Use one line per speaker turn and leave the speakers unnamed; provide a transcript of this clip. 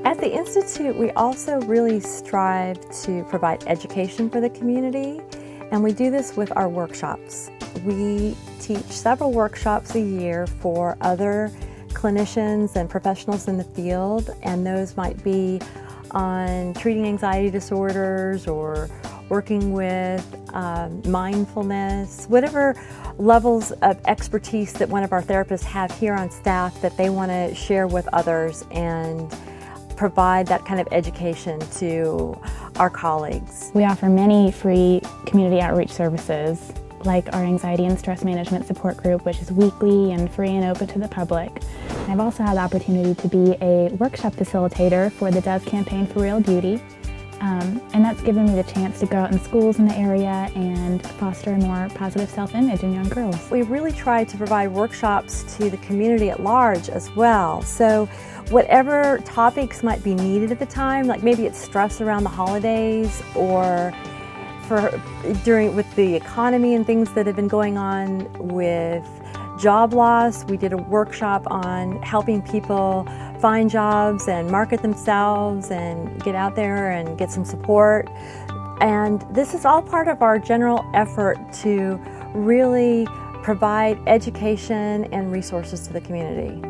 At the Institute, we also really strive to provide education for the community, and we do this with our workshops. We teach several workshops a year for other clinicians and professionals in the field, and those might be on treating anxiety disorders or working with mindfulness, whatever levels of expertise that one of our therapists have here on staff that they want to share with others and provide that kind of education to our colleagues.
We offer many free community outreach services, like our anxiety and stress management support group, which is weekly and free and open to the public. And I've also had the opportunity to be a workshop facilitator for the Dove Campaign for Real Beauty. And that's given me the chance to go out in schools in the area and foster a more positive self-image in young girls.
We really try to provide workshops to the community at large as well. So whatever topics might be needed at the time, like maybe it's stress around the holidays or with the economy and things that have been going on with job loss. We did a workshop on helping people find jobs and market themselves and get out there and get some support. And this is all part of our general effort to really provide education and resources to the community.